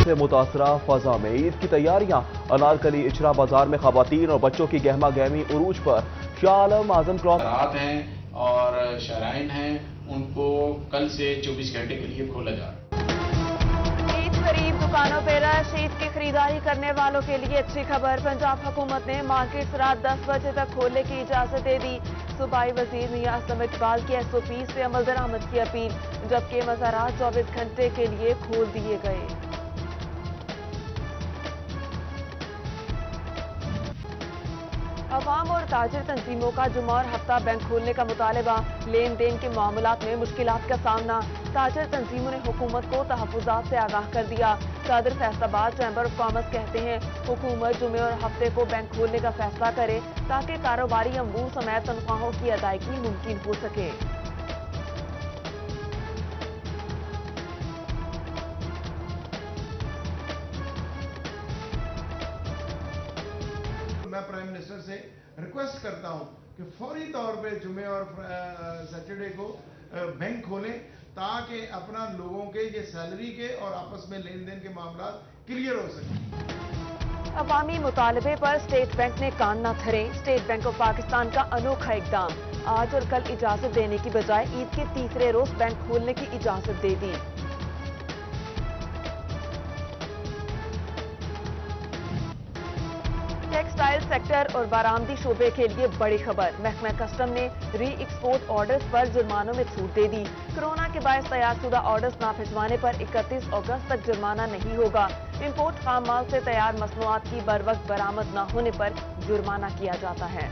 سے متاثرہ فضا میں عید کی تیاریاں۔ انارکلی اچرا بازار میں خواتین اور بچوں کی گہما گہمی عروج پر۔ شاہ عالم اعظم کراس رات ہیں اور شرائن ہیں، ان کو کل سے 24 گھنٹے کے لیے کھولا جا رہا ہے۔ عید قریب دکانوں پہ رش۔ عید کی خریداری کرنے والوں کے لیے اچھی خبر، پنجاب حکومت نے مارکیٹس رات 10 بجے تک کھولنے کی اجازت دے دی۔ صوبائی وزیر نیاز اسلم اقبال کی SOPs پہ عمل درآمد کی اپیل، جبکہ مزارات 24 گھنٹے کے لیے کھول دیے گئے۔ عوام اور تاجر تنظیموں کا جمعہ اور ہفتہ بینک کھولنے کا مطالبہ، لین دین کے معاملات میں مشکلات کا سامنا۔ تاجر تنظیموں نے حکومت کو تحفظات سے آگاہ کر دیا۔ صدر فیصل آباد چیمبر آف کامرس کہتے ہیں حکومت جمعے اور ہفتے کو بینک کھولنے کا فیصلہ کرے تاکہ کاروباری امور سمیت تنخواہوں کی ادائیگی ممکن ہو سکے۔ میں پرائم منسٹر سے ریکویسٹ کرتا ہوں کہ فوری طور پہ جمعے اور سیٹرڈے کو بینک کھولیں تاکہ اپنا لوگوں کے یہ سیلری کے اور آپس میں لین دین کے معاملات کلیئر ہو سکیں۔ عوامی مطالبے پر اسٹیٹ بینک نے کان نہ دھرے۔ اسٹیٹ بینک آف پاکستان کا انوکھا اقدام، آج اور کل اجازت دینے کی بجائے عید کے تیسرے روز بینک کھولنے کی اجازت دے دی۔ ٹیکسٹائل سیکٹر اور برآمدی شعبے کے لیے بڑی خبر، محکمہ کسٹم نے ری ایکسپورٹ آرڈرز پر جرمانوں میں چھوٹ دے دی۔ کورونا کے باعث تیار شدہ آرڈرز نہ بھجوانے پر 31 اگست تک جرمانہ نہیں ہوگا۔ امپورٹ خام مال سے تیار مصنوعات کی بروقت برآمد نہ ہونے پر جرمانہ کیا جاتا ہے۔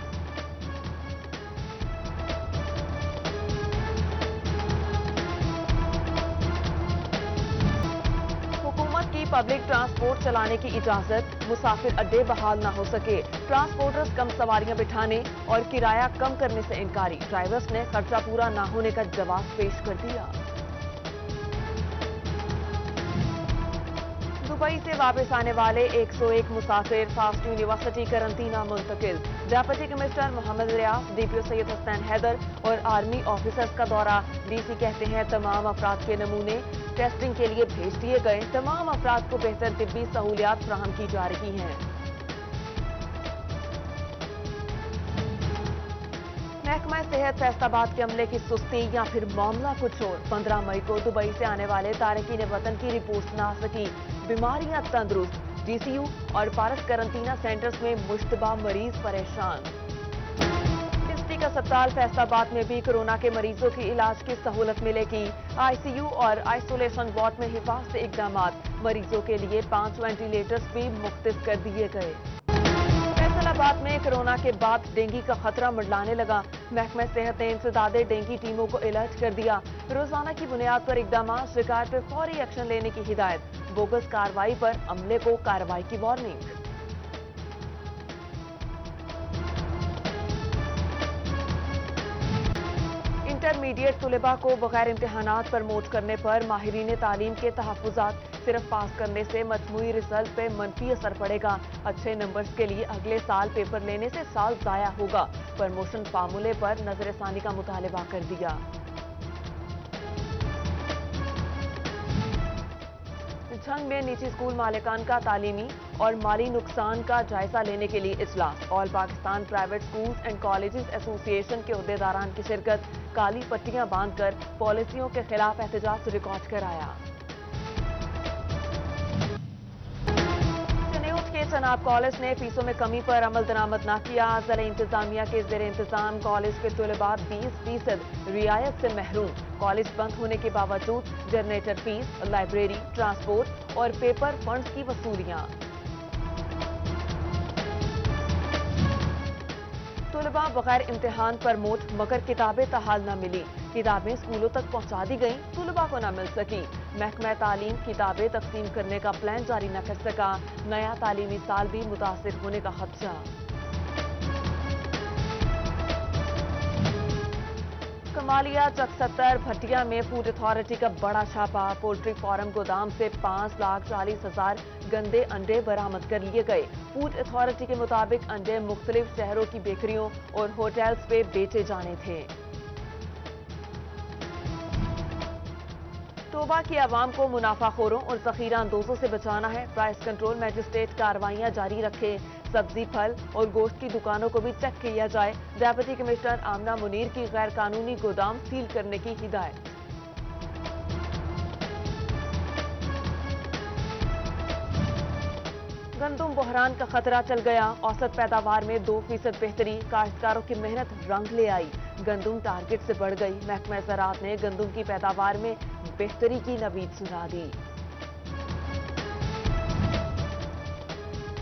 پبلک ٹرانسپورٹ چلانے کی اجازت، مسافر اڈے بحال نہ ہو سکے۔ ٹرانسپورٹرز کم سواریاں بٹھانے اور کرایہ کم کرنے سے انکاری، ڈرائیورز نے خرچہ پورا نہ ہونے کا جواز پیش کر دیا۔ دبئی سے واپس آنے والے 101 مسافر، فاسٹ یونیورسٹی قرنطینہ منتقل۔ ڈیپٹی کمشنر محمد ریاض، DPO سید حسین حیدر اور آرمی آفیسرز کا دورہ۔ DC کہتے ہیں تمام افراد کے نمونے ٹیسٹنگ کے لیے بھیج دیے گئے، تمام افراد کو بہتر طبی سہولیات فراہم کی جا رہی ہیں۔ محکمہ صحت فیصل آباد کے عملے کی سستی یا پھر معاملہ کچھ اور۔ 15 مئی کو دبئی سے آنے والے تارکین وطن کی رپورٹ نہ آ سکی، بیماریاں تندرست۔ DCU اور پارس قرنطینہ سینٹرز میں مشتبہ مریض پریشان۔ ڈسٹرکٹ اسپتال فیصل آباد میں بھی کورونا کے مریضوں کی علاج کی سہولت ملے گی۔ ICU اور آئسولیشن وارڈ میں حفاظتی اقدامات، مریضوں کے لیے 5 وینٹیلیٹرز بھی مختص کر دیے گئے۔ فیصل آباد میں کورونا کے بعد ڈینگی کا خطرہ منڈلانے لگا، محکمہ صحت نے انسدادی ڈینگی ٹیموں کو الرٹ کر دیا۔ روزانہ کی بنیاد پر اقدامات، شکایت پر فوری ایکشن لینے کی ہدایت، بوگس کارروائی پر عملے کو کارروائی کی وارننگ۔ انٹرمیڈیٹ طلباء کو بغیر امتحانات پروموٹ کرنے پر ماہرین تعلیم کے تحفظات، صرف پاس کرنے سے مجموعی رزلٹ پہ منفی اثر پڑے گا، اچھے نمبرز کے لیے اگلے سال پیپر لینے سے سال ضائع ہوگا، پروموشن فارمولے پر نظر ثانی کا مطالبہ کر دیا۔ جھنگ میں نجی اسکول مالکان کا تعلیمی اور مالی نقصان کا جائزہ لینے کے لیے اجلاس، all Pakistan private schools and colleges association کے عہدیداران کی شرکت، کالی پٹیاں باندھ کر پالیسیوں کے خلاف احتجاج ریکارڈ کرایا۔ چناب کالج نے فیسوں میں کمی پر عمل درآمد نہ کیا، ضلع انتظامیہ کے زیر انتظام کالج کے طلباء 20% رعایت سے محروم، کالج بند ہونے کے باوجود جنریٹر فیس، لائبریری، ٹرانسپورٹ اور پیپر فنڈز کی وصولیاں۔ طلباء بغیر امتحان پرموٹ مگر کتابیں تاحال نہ ملی، کتابیں اسکولوں تک پہنچا دی گئیں، طلباء کو نہ مل سکی، محکمہ تعلیم کتابیں تقسیم کرنے کا پلان جاری نہ کر سکا، نیا تعلیمی سال بھی متاثر ہونے کا خدشہ۔ کمالیہ چک 70 بھٹیا میں فوڈ اتھارٹی کا بڑا چھاپا، پولٹری فارم گودام سے 5,40,000 گندے انڈے برآمد کر لیے گئے، فوڈ اتھارٹی کے مطابق انڈے مختلف شہروں کی بیکریوں اور ہوٹلز پہ بیچے جانے تھے۔ शोबा की आवाम को मुनाफाखोरों और ज़ख़ीरा अंदोजों से बचाना है। प्राइस कंट्रोल मैजिस्ट्रेट कार्रवाइयाँ जारी रखे। सब्जी, फल और गोश्त की दुकानों को भी चेक किया जाए। डेप्यूटी कमिश्नर आमना मुनीर की गैर कानूनी गोदाम सील करने की हिदायत। गंदुम बहरान का खतरा चल गया। औसत पैदावार में 2% बेहतरी। काश्तकारों की मेहनत रंग ले आई। गंदुम टारगेट से बढ़ गई। महकमा ज़राअत ने गंदुम की पैदावार में बेहतरी की नवीद सुना दी।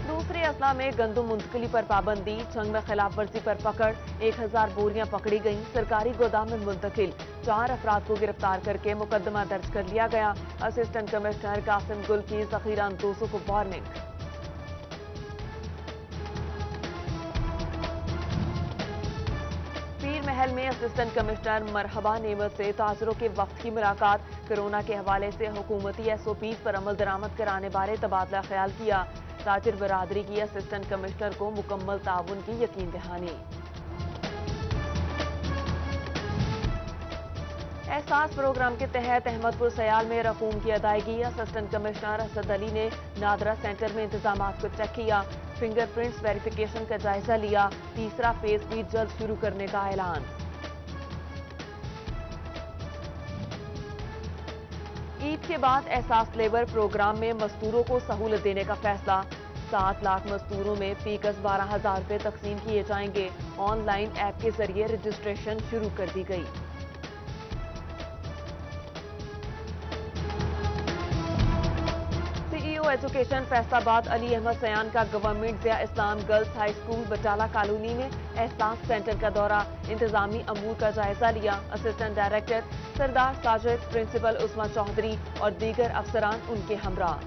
दूसरे अजला में गंदुम मुंतकिली पर पाबंदी। जंग में खिलाफ वर्जी पर पकड़। 1000 बोरियां पकड़ी गईं। सरकारी गोदाम में मुंतकिल। 4 अफराद को गिरफ्तार करके मुकदमा दर्ज कर लिया गया। असिस्टेंट कमिश्नर कासिम गुल की ज़ख़ीरा अंदोजों को वार्निंग। महल में असिस्टेंट कमिश्नर मरहबा नेमत से ताजरों के वक्त की मुलाकात। कोरोना के हवाले से हुकूमती SOPs पर अमल दरामद कराने बारे तबादला ख्याल किया। ताजिर बरादरी की असिस्टेंट कमिश्नर को मुकम्मल ताउन की यकीन दहानी। एहसास प्रोग्राम के तहत अहमदपुर सयाल में रकूम की अदायगी। असिस्टेंट कमिश्नर असद अली ने नादरा सेंटर में इंतजामात को चेक किया। फिंगरप्रिंट्स वेरिफिकेशन का जायजा लिया। तीसरा फेज भी जल्द शुरू करने का ऐलान। ईद के बाद एहसास लेबर प्रोग्राम में मजदूरों को सहूलत देने का फैसला। 7 लाख मजदूरों में फीकस 12,000 रुपए तकसीम किए जाएंगे। ऑनलाइन ऐप के जरिए रजिस्ट्रेशन शुरू कर दी गई। एजुकेशन फैसलाबाद अली अहमद सयान का government Zia Islam girls high school Batala colony में एहसास सेंटर का दौरा। इंतजामी अमूर का जायजा लिया। असिस्टेंट डायरेक्टर सरदार साजिद, प्रिंसिपल उस्मा चौधरी और दीगर अफसरान उनके हमरा।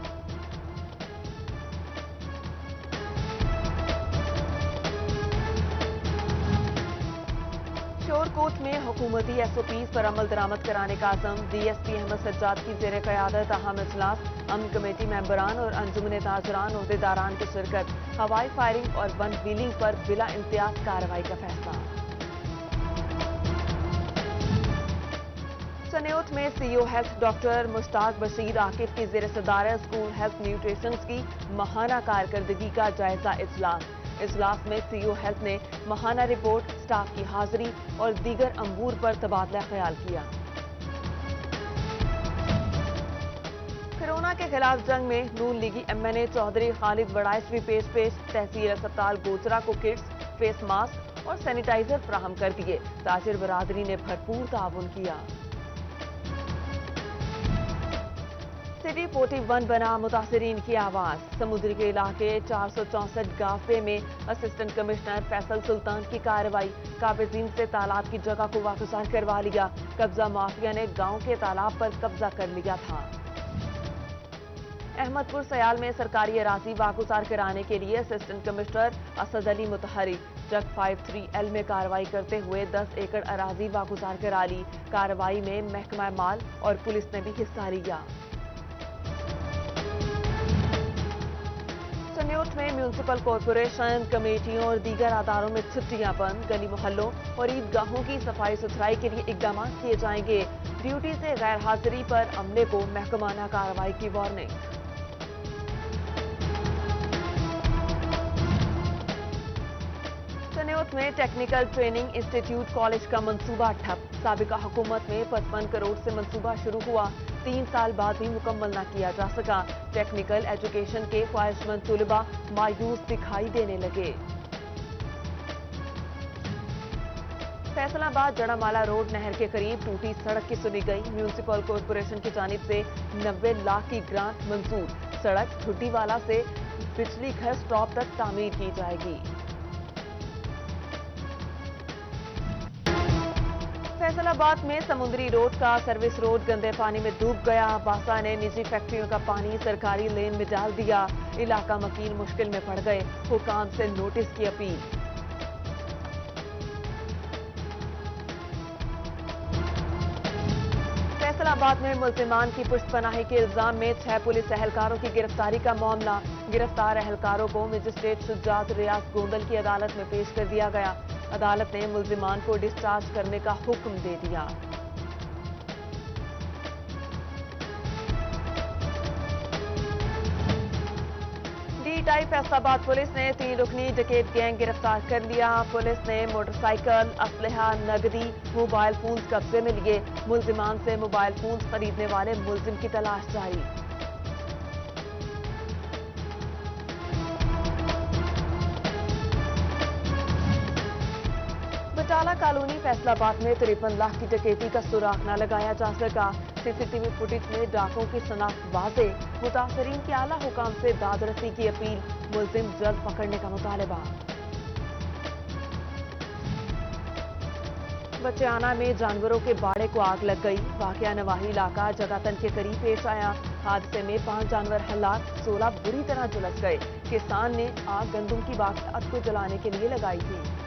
शोरकोट में हुकूमती SOPs पर अमल दरामद कराने का आज़म। DSP अहमद सज्जाद की ज़ेर क़यादत अहम इजलास। अमन कमेटी मेंबरान और अंजुमन ताजरान ओहदेदारान की शिरकत। हवाई फायरिंग और वन व्हीलिंग पर बिला इम्तियाज कार्रवाई का फैसला। चनेौत में CEO health doctor Mushtaq Bashir Aqib की ज़ेर सदारत स्कूल हेल्थ न्यूट्रिशंस की माहाना कारकर्दगी का जायजा इजलास। इजलास में CEO हेल्थ ने माहाना रिपोर्ट, स्टाफ की हाजिरी और दीगर अमूर पर तबादला ख्याल किया। कोरोना के खिलाफ जंग में नून लीगी MNA चौधरी खालिद वड़ाइश भी पेश। तहसील अस्पताल गोचरा को किट्स, फेस मास्क और सैनिटाइजर फराहम कर दिए। ताजिर बरादरी ने भरपूर ताउन किया। सिटी 41 बना मुतासिरीन की आवाज। समुद्री के इलाके 464 गाफे में असिस्टेंट कमिश्नर फैसल सुल्तान की कार्रवाई। काबिजीन से तालाब की जगह को वागुजार करवा लिया। कब्जा माफिया ने गांव के तालाब पर कब्जा कर लिया था। अहमदपुर सयाल में सरकारी अराजी वागुजार कराने के लिए असिस्टेंट कमिश्नर असद अली मुतहरिक। जग 53L में कार्रवाई करते हुए 10 एकड़ अराजी वागुजार करा ली। कार्रवाई में महकमा माल और पुलिस ने भी हिस्सा लिया। चनेौत में म्यूनिसिपल कॉरपोरेशन, कमेटियों और दीगर अदारों में छुट्टियां बंद। गली मोहल्लों और ईदगाहों की सफाई सुथराई के लिए इकदाम किए जाएंगे। ड्यूटी से गैर हाजिरी पर अमले को महकमाना कार्रवाई की वार्निंग। चनेौत में टेक्निकल ट्रेनिंग इंस्टीट्यूट कॉलेज का मंसूबा ठप। साबिका हुकूमत में 55 करोड़ से मंसूबा शुरू हुआ। 3 साल बाद भी मुकम्मल न किया जा सका। टेक्निकल एजुकेशन के ख्वाहिशमंद तुलबा मायूस दिखाई देने लगे। फैसलाबाद जड़ामाला रोड नहर के करीब टूटी सड़क की सुनी गई। म्यूनिसिपल कॉरपोरेशन की जानिब से 90 लाख की ग्रांट मंजूर। सड़क ठुड्डीवाला से बिजली घर स्टॉप तक तामीर की जाएगी। फैसलाबाद में समुद्री रोड का सर्विस रोड गंदे पानी में डूब गया। बासा ने निजी फैक्ट्रियों का पानी सरकारी लेन में डाल दिया। इलाका मकीन मुश्किल में पड़ गए। हुकाम से नोटिस की अपील। फैसलाबाद में मुल्जिमान की पुश्तपनाही के इल्जाम में 6 पुलिस एहलकारों की गिरफ्तारी का मामला। गिरफ्तार एहलकारों को मजिस्ट्रेट शुजात रियाज गोंदल की अदालत में पेश कर दिया गया। अदालत ने मुल्जिमान को डिस्चार्ज करने का हुक्म दे दिया। पिटाई फैसलाबाद पुलिस ने 3 रुकनी डकैत गैंग गिरफ्तार कर लिया। पुलिस ने मोटरसाइकिल, असलहा, नगदी, मोबाइल फोन कब्जे में लिए। मुल्जिमान से मोबाइल फोन खरीदने वाले मुल्जिम की तलाश जारी। बटाला कॉलोनी फैसलाबाद में 53 लाख की डकैती का सुराग न लगाया जा सका। सीसीटीवी फुटेज में डाकों की शनाख्त वाजे। मुतासरीन की आला हुकाम से दादरसी की अपील। मुल्जिम जल्द पकड़ने का मुतालबा। बचियाना में जानवरों के बाड़े को आग लग गई। वाकया नवाही इलाका जगातन के करीब पेश आया। हादसे में 5 जानवर हलाक, 16 बुरी तरह झुलस गए। किसान ने आग गंदम की बागीचात को जलाने के लिए लगाई थी।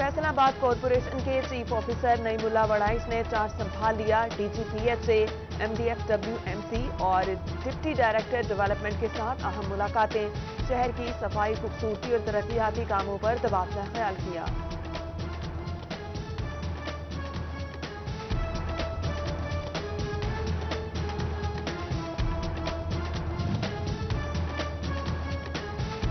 फैसलाबाद कॉरपोरेशन के चीफ ऑफिसर नईमुल्ला वड़ाइश ने चार्ज संभाल लिया। डीजीपीएच से MDFWMC और डिप्टी डायरेक्टर डेवलपमेंट के साथ अहम मुलाकातें। शहर की सफाई, खूबसूरती और तरक्याती कामों पर तबादला ख्याल किया।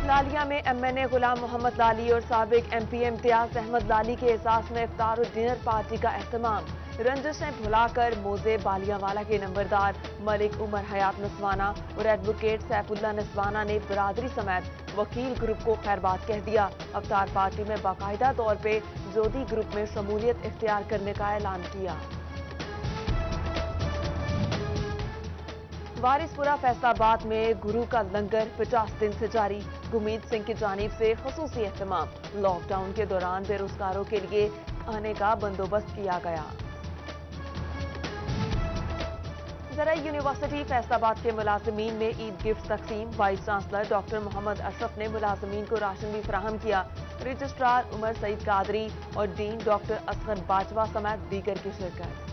लालिया में MNA गुलाम मोहम्मद लाली और साबिक MP इम्तियाज अहमद लाली के एहसास में इफ्तार और डिनर पार्टी का एहतमाम। रंजिशें भुलाकर मोजे बालियावाला के नंबरदार मलिक उमर हयात नसवाना और एडवोकेट सैफुल्ला नसवाना ने बरादरी समेत वकील ग्रुप को खैरबाद कह दिया। इफ्तार पार्टी में बाकायदा तौर पे जोधी ग्रुप में शमूलियत इख्तियार करने का ऐलान किया। वारिसपुरा फैसलाबाद में गुरु का लंगर 50 दिन से जारी। गुरमीत सिंह की जानिब से खसूसी एहतमाम। लॉकडाउन के दौरान बेरोजगारों के लिए खाने का बंदोबस्त किया गया। ज़राई यूनिवर्सिटी फैसलाबाद के मुलाजमीन में ईद गिफ्ट तकसीम। Vice chancellor doctor Mohammad Ashraf ने मुलाजमीन को राशन भी फराहम किया। रजिस्ट्रार उमर सईद कादरी और डीन डॉक्टर असगर बाजवा समेत दीगर की शिरकत।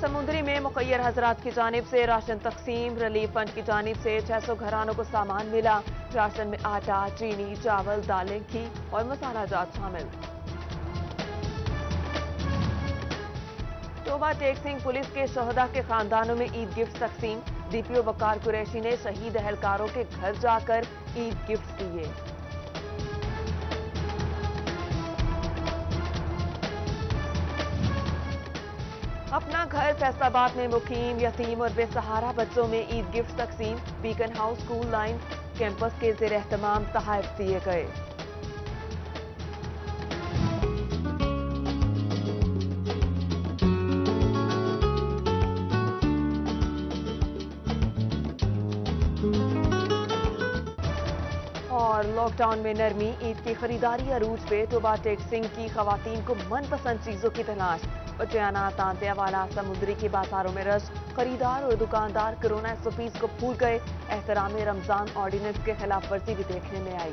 समुद्री में मुखैर हजरात की जानिब से राशन तकसीम। रिलीफ फंड की जानिब से 600 घरानों को सामान मिला। राशन में आटा, चीनी, चावल, दालें, घी और मसाला जात शामिल। टोबा टेक सिंह पुलिस के शहदा के खानदानों में ईद गिफ्ट तकसीम। DPO वकार कुरैशी ने शहीद अहलकारों के घर जाकर ईद गिफ्ट दिए। अपना घर फैसलाबाद में मुकीम यतीम और बेसहारा बच्चों में ईद गिफ्ट तकसीम। Beacon house school line campus के ज़ेर एहतमाम तोहफे दिए गए। और लॉकडाउन में नरमी, ईद की खरीदारी अरूज पे। टोबा टेक सिंह की खवातीन को मनपसंद चीजों की तलाश। बचियाना, तांतियावाला, समुद्री के बाजारों में रश। खरीदार और दुकानदार कोरोना SOPs को भूल गए। एहतराम रमजान ऑर्डिनेंस के खिलाफ वर्जी भी देखने में आई।